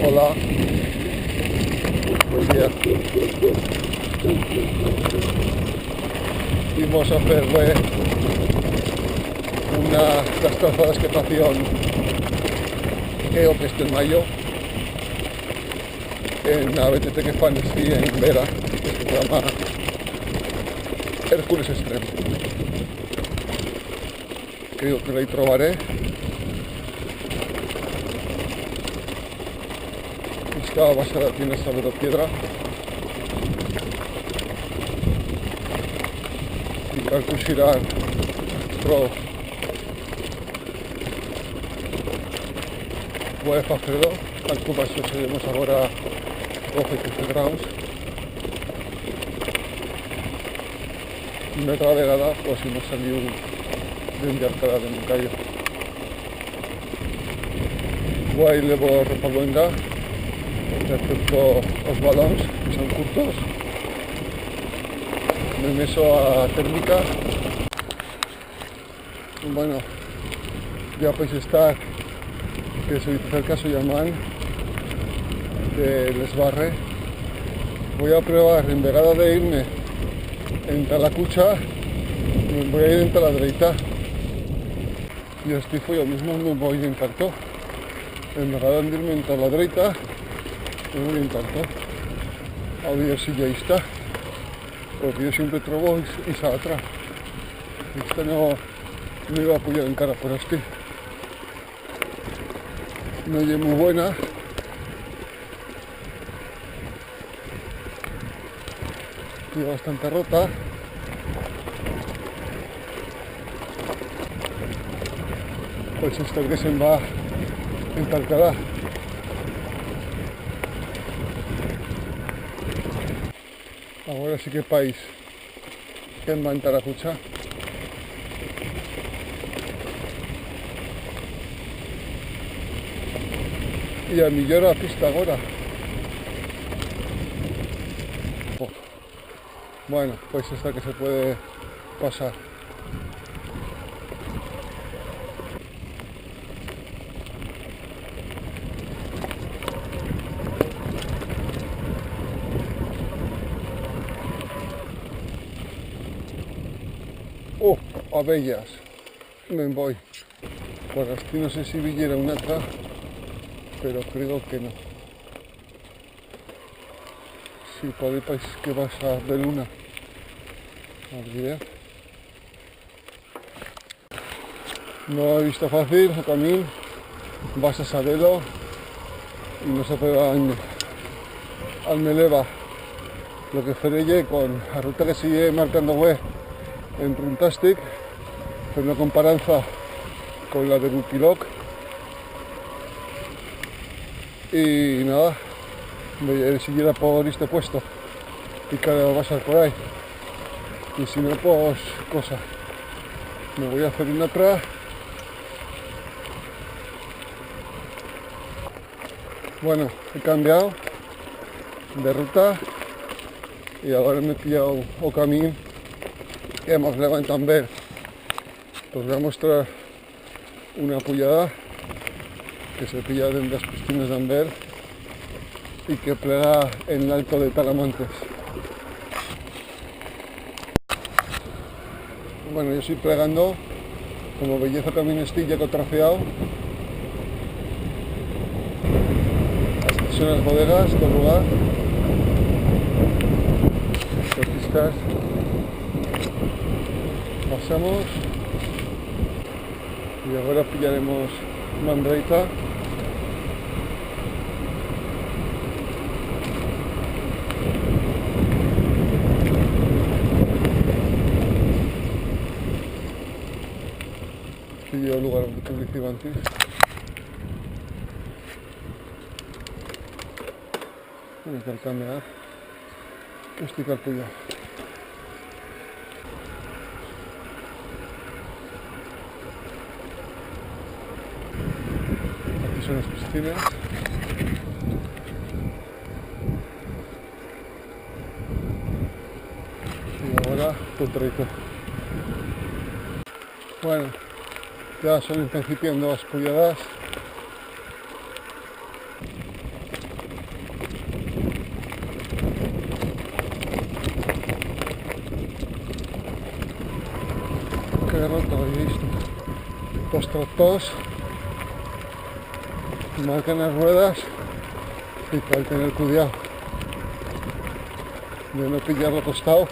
Hola, buen día. Fuimos a hacerle una destroza d'escatación que este mayo en la BTT que fan així en Vera, que se llama Hércules Extreme. Creo que la trobaré. Estaba basada aquí en esta piedra i cal coixirar però voy a hacerlo tal como eso seguimos ahora 12-15 grados y una otra vegada pues hemos salido de un arcada de Moncayo. Guay le voy a repaluenga excepto los balones que son curtos. Me meso a térmica. Bueno, ya podéis estar que se cerca su llamán de l'Esbarre. Voy a probar en vegada de irme entre la cucha, me voy a ir entre la derecha y estoy yo mismo me voy a intentar en vegada de irme entre la derecha me voy a intentar a ver si ya está, porque yo siempre trobo esa otra. Esta no iba a apoyar en cara por este, no es muy buena. Y bastante rota. Pues esto que se va entalcada. Ahora sí que país que va a entrar a cucha. Y a millor a pista ahora. Bueno, pues esta que se puede pasar. Abellas. Me voy. Por aquí no sé si villera una otra, pero creo que no. Si podéis que vas a ver una. No he visto fácil el camino, vas a saberlo y no se puede al Meleva. Lo que faré con la ruta que sigue marcando web en Runtastic, pero una comparanza con la de Wikiloc. Y nada, voy a seguir por este puesto y cada va a pasar por ahí. Y si no, pues cosa. Me voy a hacer una atrás. Bueno, he cambiado de ruta y ahora me he pillado el camino que hemos levantado en ver. Os voy a mostrar una pujada que se pilla en las piscinas de Amber y que plega en el alto de Talamantes. Bueno, yo estoy plegando como belleza caminestilla que he traceado. Estas son las bodegas del lugar. Artistas. Pasamos y ahora pillaremos Mandreita. Pillo el lugar donde publicaba antes. Voy a intercambiar. Estoy calculando. Aquí son las piscinas. Y ahora Puerto. Bueno, ya son principiando las pujadas. los tractors marcan las ruedas y hay que tener cuidado de no pillarlo costado.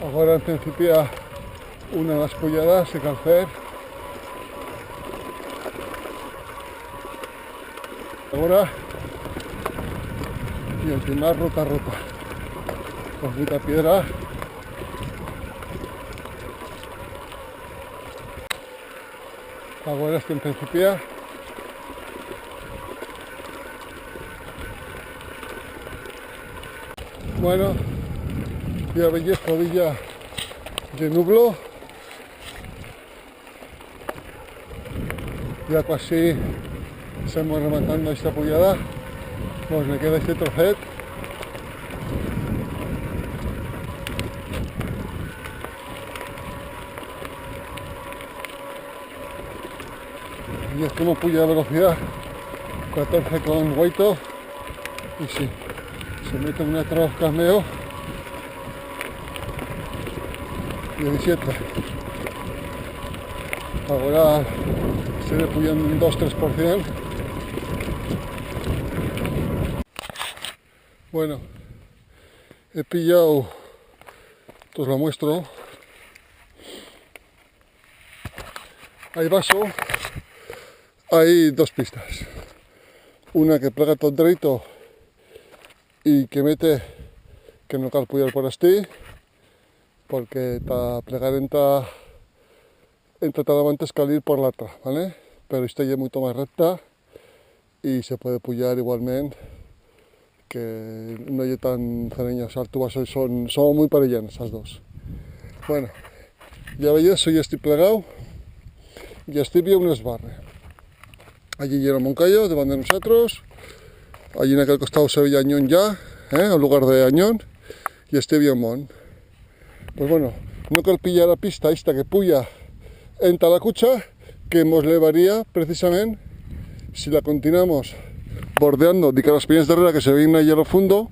Ahora en principio una de las polladas se cal fer. Ahora y encima ruta con mucha piedra. Ahora en principio bueno, ya veis codilla de nublo, ya casi estamos rematando esta pollada, pues me queda este trocet. Y es como puya de velocidad, 14,8, y sí, se mete un metro cameo, 17. Ahora se le puyan un 2-3%. Bueno, he pillado, os lo muestro, hay vaso, hay dos pistas, una que plega todo derecho y que mete que no cal puyar por así, porque para plegar entra antes cal ir por la otra, ¿vale? Pero esta ya es mucho más recta y se puede puyar igualmente, que no es tan cereñas, el vaso son muy parellanas esas dos. Bueno, ya veis, hoy estoy plegado y estoy bien un esbarre. Allí llega Moncayo, davant de nosotros, allí en aquel costado se veía Añón ya, en lugar de Añón, y este bien Mon. Pues bueno, no cal pillar la pista esta que puya entra la cucha, que nos llevaría precisamente, si la continuamos bordeando de las piñas de herrera que se ven ahí a lo fondo,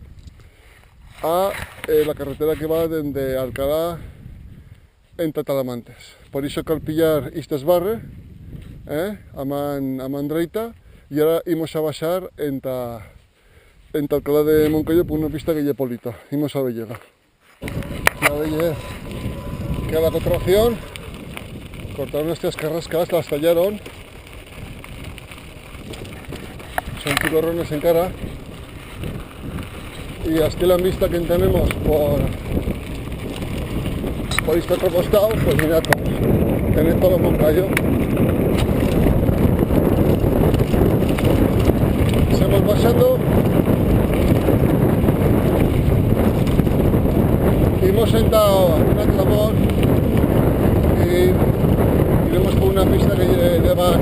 a la carretera que va desde Alcalá entre Talamantes. Por eso cal pillar este esbarre, a man derecha, y ahora íbamos a baixar entre Alcalá de Moncayo por una pista que ya polita, íbamos a Bellega. Ya veis que a la contracción cortaron estas carrascas, las tallaron, son chicorrones en cara, y así la vista que tenemos por este otro costado, pues mirad, tenéis todo Moncayo. Seguimos pasando y hemos sentado en un clamor y iremos por una pista que lleva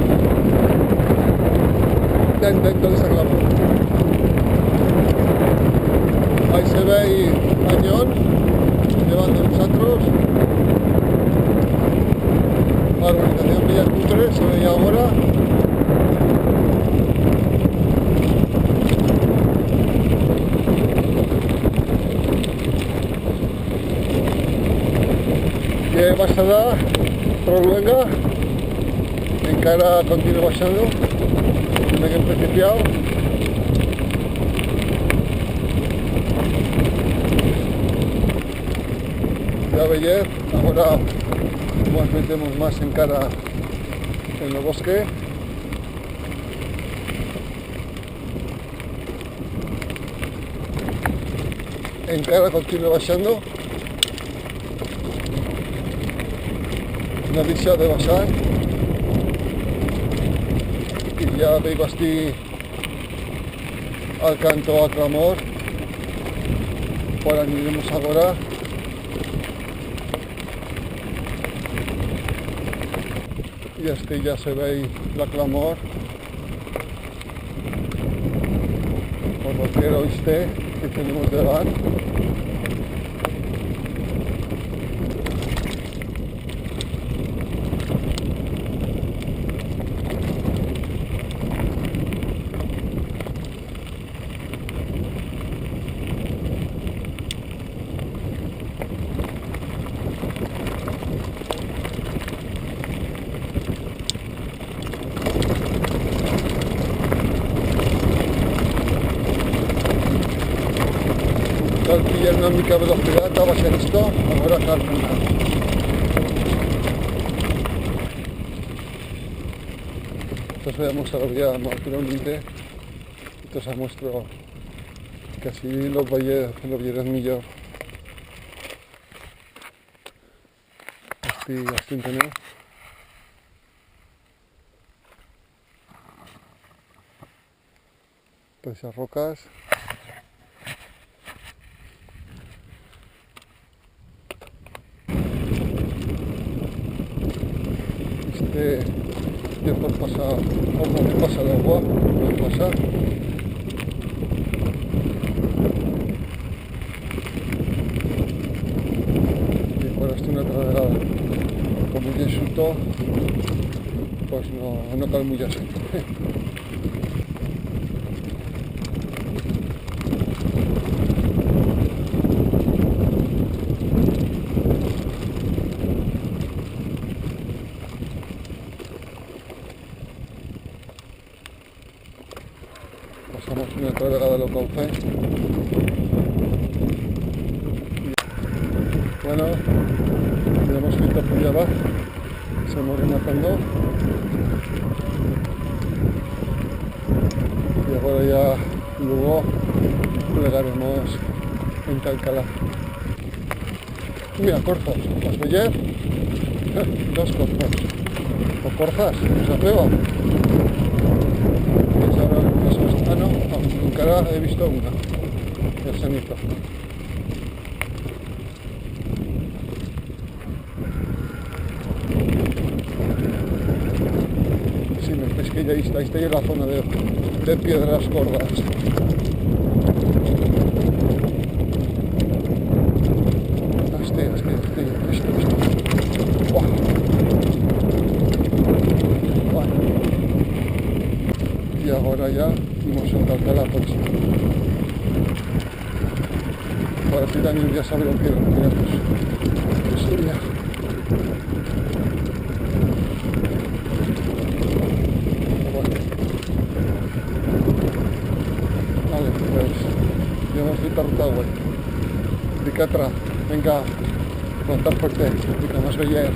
dentro de ese clamor. Ahí se ve Añón llevando nosotros, la urbanización Villas Cutres se veía ahora. Que baixada prolonga, encara continua baixando, no hem principiado. Ya veis, ahora nos metemos más encara en el bosque. Encara continua baixando. No deixa de baixar y ya veis aquí al canto a clamor, por aquí iremos ahora. Y este ya se ve la clamor por lo que era este que tenemos delante. cal pillar una mica velocidad, va a ser esto, ahora cal frenar. Entonces voy a mostrar ya naturalmente, entonces muestro que así lo vieras mejor. Así enteneu? Pues esas rocas. Por pasar, como pasa el agua, por pasar. Y por esto una travegada, como ya insultó, pues no cal mullarse. Pasamos una travegada lo cauce. Bueno, tenemos que ir por allá abajo, se nos rematando. Y ahora ya luego plegaremos en Calcalá. Mira, corzos, ¿os veis? Dos corzos. O corzas, ¿os apego? Ah, no, encara he visto una, el sanito. Sí, es que ya está en la zona de piedras gordas. Esto. ¡Buah! Bueno. Y ahora ya vamos a Calcalá, pues. Ahora sí Daniel ya sabe lo que queremos. Estudia. Vale, pues ya hemos visto Tartagüe. Dicatra, venga, contar fuerte, dica más bella.